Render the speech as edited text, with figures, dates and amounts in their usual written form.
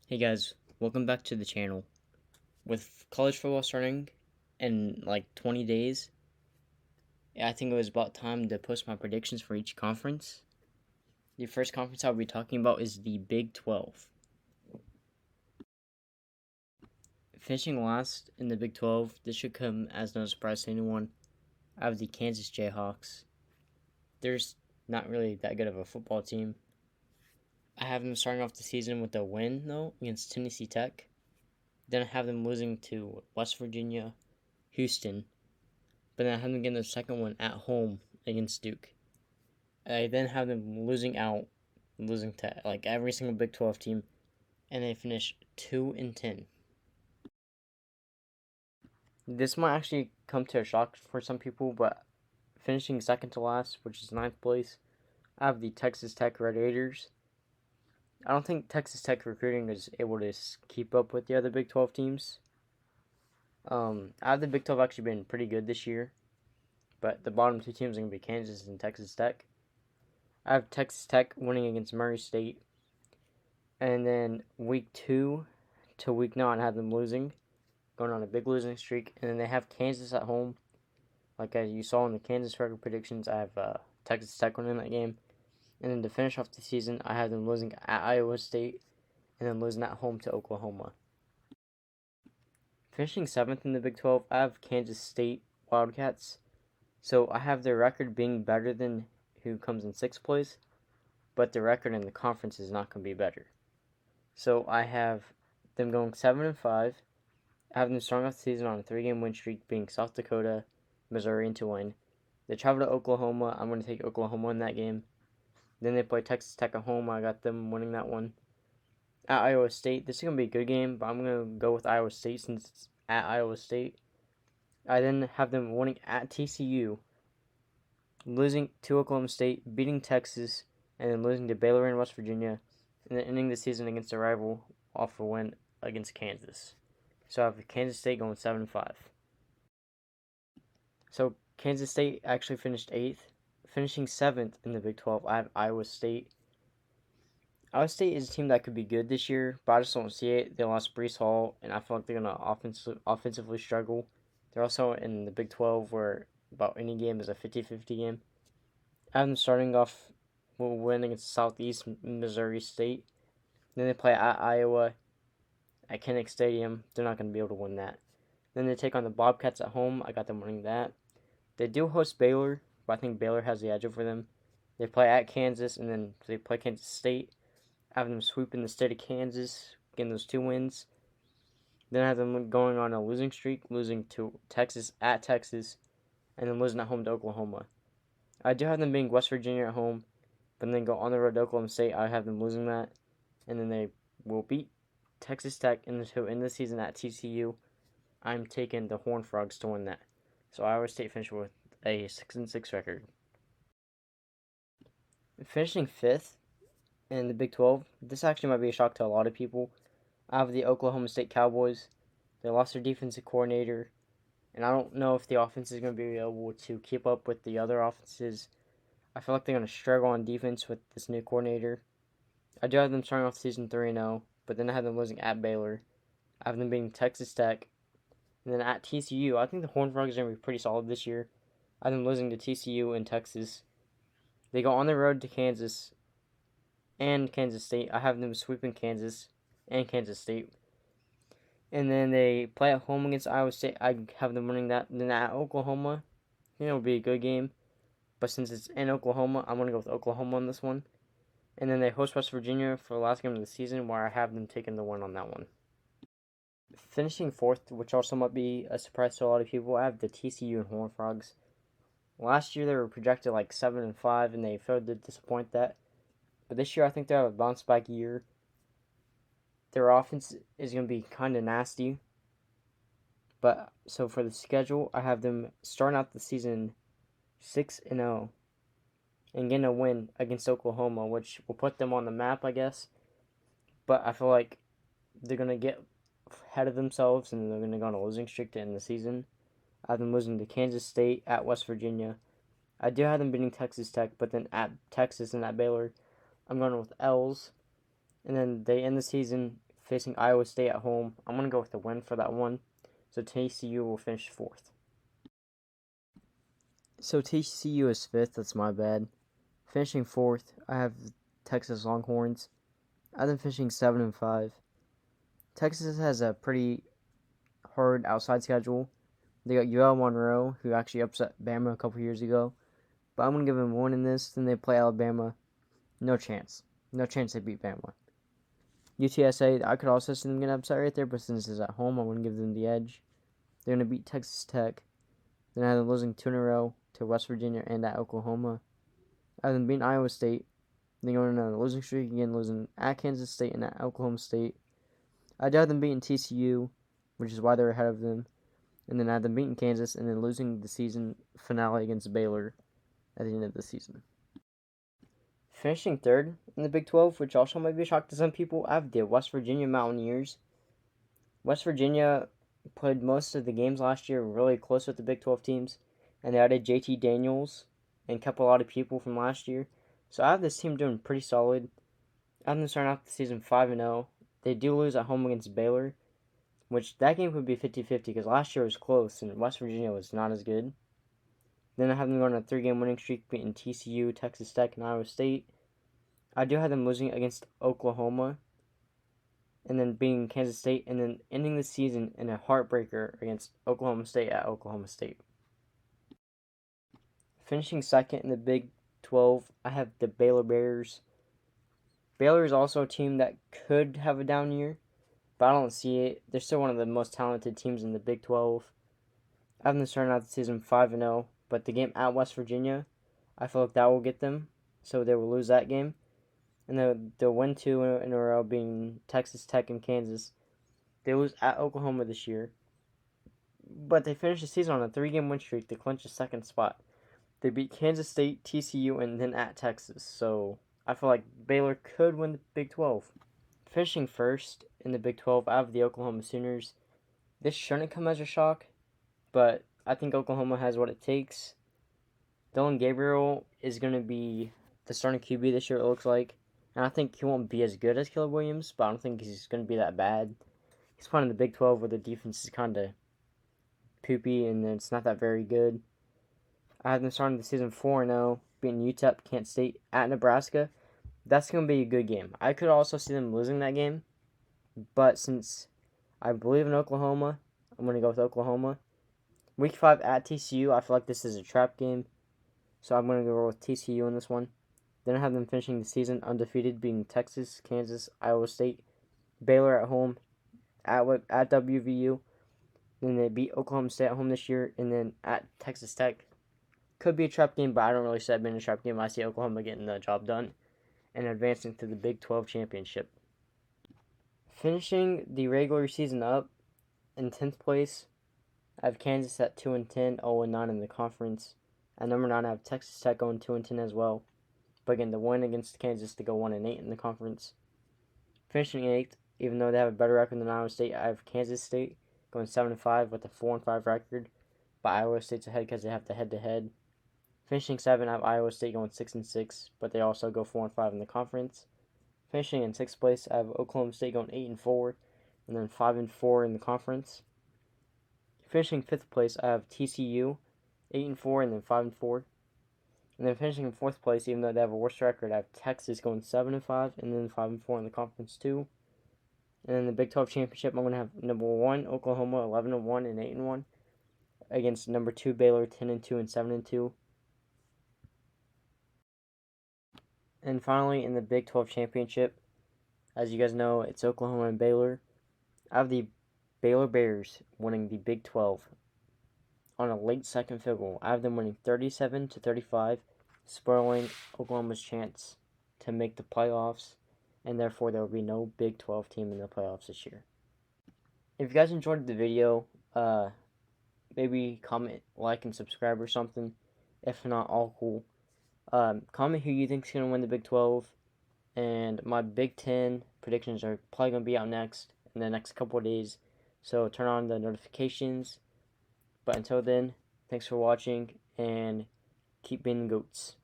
Hey guys, welcome back to the channel. With college football starting in like 20 days, I think it was about time to post my predictions for each conference. The first conference I'll be talking about is the Big 12. Finishing last in the Big 12, this should come as no surprise to anyone. I have the Kansas Jayhawks. They're not really that good of a football team. I have them starting off the season with a win, though, against Tennessee Tech. Then I have them losing to West Virginia, Houston, but then I have them getting the second one at home against Duke. I then have them losing to like every single Big 12 team, and they finish 2-10. This might actually come to a shock for some people, but finishing second to last, which is ninth place, I have the Texas Tech Red Raiders. I don't think Texas Tech recruiting is able to keep up with the other Big 12 teams. I have the Big 12 actually been pretty good this year, but the bottom two teams are going to be Kansas and Texas Tech. I have Texas Tech winning against Murray State, and then week 2 to week 9 I have them losing, going on a big losing streak, and then they have Kansas at home. Like as you saw in the Kansas record predictions, I have Texas Tech winning that game, and then to finish off the season, I have them losing at Iowa State, and then losing at home to Oklahoma. Finishing 7th in the Big 12, I have Kansas State Wildcats. So I have their record being better than who comes in 6th place, but the record in the conference is not going to be better. So I have them going 7-5. I have them starting off the season on a 3-game win streak, being South Dakota, Missouri, and Tulane. They travel to Oklahoma. I'm going to take Oklahoma in that game. Then they play Texas Tech at home. I got them winning that one. At Iowa State, this is going to be a good game, but I'm going to go with Iowa State since it's at Iowa State. I then have them winning at TCU, losing to Oklahoma State, beating Texas, and then losing to Baylor and West Virginia, and then ending the season against a rival off a win against Kansas. So I have Kansas State going 7-5. So Kansas State actually finished 8th. Finishing 7th in the Big 12, I have Iowa State. Iowa State is a team that could be good this year, but I just don't see it. They lost Breece Hall, and I feel like they're going to offensively struggle. They're also in the Big 12 where about any game is a 50-50 game. I have them starting off with a win against Southeast Missouri State. Then they play at Iowa at Kinnick Stadium. They're not going to be able to win that. Then they take on the Bobcats at home. I got them winning that. They do host Baylor, but I think Baylor has the edge over them. They play at Kansas, and then they play Kansas State. I have them sweeping the state of Kansas, getting those 2 wins. Then I have them going on a losing streak, losing to Texas at Texas, and then losing at home to Oklahoma. I do have them being West Virginia at home, but then go on the road to Oklahoma State. I have them losing that, and then they will beat Texas Tech in the season at TCU. I'm taking the Horned Frogs to win that. So Iowa State finished with a 6-6 record. Finishing 5th in the Big 12, this actually might be a shock to a lot of people. I have the Oklahoma State Cowboys. They lost their defensive coordinator, and I don't know if the offense is going to be able to keep up with the other offenses. I feel like they're going to struggle on defense with this new coordinator. I do have them starting off the season 3-0, but then I have them losing at Baylor. I have them beating Texas Tech. And then at TCU, I think the Horned Frogs are going to be pretty solid this year. I have them losing to TCU in Texas. They go on the road to Kansas and Kansas State. I have them sweeping Kansas and Kansas State. And then they play at home against Iowa State. I have them winning that. And then at Oklahoma, it'll be a good game. But since it's in Oklahoma, I'm going to go with Oklahoma on this one. And then they host West Virginia for the last game of the season, where I have them taking the win on that one. Finishing 4th, which also might be a surprise to a lot of people, I have the TCU and Horned Frogs. Last year they were projected like 7-5, and they failed to disappoint that. But this year I think they have a bounce back year. Their offense is going to be kind of nasty. But so for the schedule, I have them starting out the season 6-0 and getting a win against Oklahoma, which will put them on the map, I guess. But I feel like they're going to get ahead of themselves, and they're going to go on a losing streak to end the season. I have them losing to Kansas State at West Virginia. I do have them beating Texas Tech, but then at Texas and at Baylor, I'm going with L's. And then they end the season facing Iowa State at home. I'm going to go with the win for that one. So TCU will finish 4th. So TCU is 5th. That's my bad. Finishing 4th, I have Texas Longhorns. I have them finishing 7-5. Texas has a pretty hard outside schedule. They got UL Monroe, who actually upset Bama a couple years ago. But I'm going to give them one in this. Then they play Alabama. No chance. No chance they beat Bama. UTSA, I could also see them get upset right there, but since it's at home, I'm going to give them the edge. They're going to beat Texas Tech. Then I have them losing 2 in a row to West Virginia and at Oklahoma. I have them beating Iowa State. Then going on a losing streak again, losing at Kansas State and at Oklahoma State. I do have them beating TCU, which is why they're ahead of them. And then I have them beating Kansas and then losing the season finale against Baylor at the end of the season. Finishing 3rd in the Big 12, which also might be a shock to some people, I have the West Virginia Mountaineers. West Virginia played most of the games last year really close with the Big 12 teams, and they added JT Daniels and kept a lot of people from last year. So I have this team doing pretty solid. I have them starting off the season 5-0. They do lose at home against Baylor, which that game could be 50-50 because last year was close and West Virginia was not as good. Then I have them going on a 3-game winning streak, beating TCU, Texas Tech, and Iowa State. I do have them losing against Oklahoma, and then beating Kansas State, and then ending the season in a heartbreaker against Oklahoma State at Oklahoma State. Finishing 2nd in the Big 12, I have the Baylor Bears. Baylor is also a team that could have a down year, but I don't see it. They're still one of the most talented teams in the Big 12. I have them starting out the season 5-0, but the game at West Virginia, I feel like that will get them, so they will lose that game. And they'll win 2 in a row, being Texas Tech and Kansas. They lose at Oklahoma this year, but they finish the season on a 3-game win streak to clinch the 2nd spot. They beat Kansas State, TCU, and then at Texas, so I feel like Baylor could win the Big 12. Finishing 1st in the Big 12, I have the Oklahoma Sooners. This shouldn't come as a shock, but I think Oklahoma has what it takes. Dylan Gabriel is going to be the starting QB this year, it looks like. And I think he won't be as good as Caleb Williams, but I don't think he's going to be that bad. He's playing in the Big 12 where the defense is kind of poopy and it's not that very good. I have them starting the season 4-0, beating UTEP, Kent State, at Nebraska. That's going to be a good game. I could also see them losing that game, but since I believe in Oklahoma, I'm going to go with Oklahoma. Week 5 at TCU, I feel like this is a trap game, so I'm going to go with TCU in this one. Then I have them finishing the season undefeated, being Texas, Kansas, Iowa State, Baylor at home, at WVU. Then they beat Oklahoma State at home this year, and then at Texas Tech. Could be a trap game, but I don't really see it being a trap game. I see Oklahoma getting the job done and advancing to the Big 12 championship. Finishing the regular season up in 10th place, I have Kansas at 2-10, 0-9 in the conference. At number 9, I have Texas Tech going 2-10 as well. But again, the win against Kansas to go 1-8 in the conference. Finishing 8th, even though they have a better record than Iowa State, I have Kansas State going 7-5 with a 4-5 record. But Iowa State's ahead because they have the head-to-head. Finishing 7th, I have Iowa State going 6-6, but they also go 4-5 in the conference. Finishing in 6th place, I have Oklahoma State going 8-4, and then 5-4 in the conference. Finishing 5th place, I have TCU 8-4 and then 5-4. And then finishing in 4th place, even though they have a worse record, I have Texas going 7-5 and then 5-4 in the conference too. And then the Big 12 championship, I'm going to have number 1 Oklahoma 11-1 and 8-1 against number 2 Baylor 10-2 and 7-2. And finally, in the Big 12 championship, as you guys know, it's Oklahoma and Baylor. I have the Baylor Bears winning the Big 12 on a late second field goal. I have them winning 37-35, spoiling Oklahoma's chance to make the playoffs, and therefore there will be no Big 12 team in the playoffs this year. If you guys enjoyed the video, maybe comment, like, and subscribe or something. If not, all cool. Comment who you think is going to win the Big 12. And my Big 10 predictions are probably going to be out next in the next couple of days. So turn on the notifications. But until then, thanks for watching and keep being goats.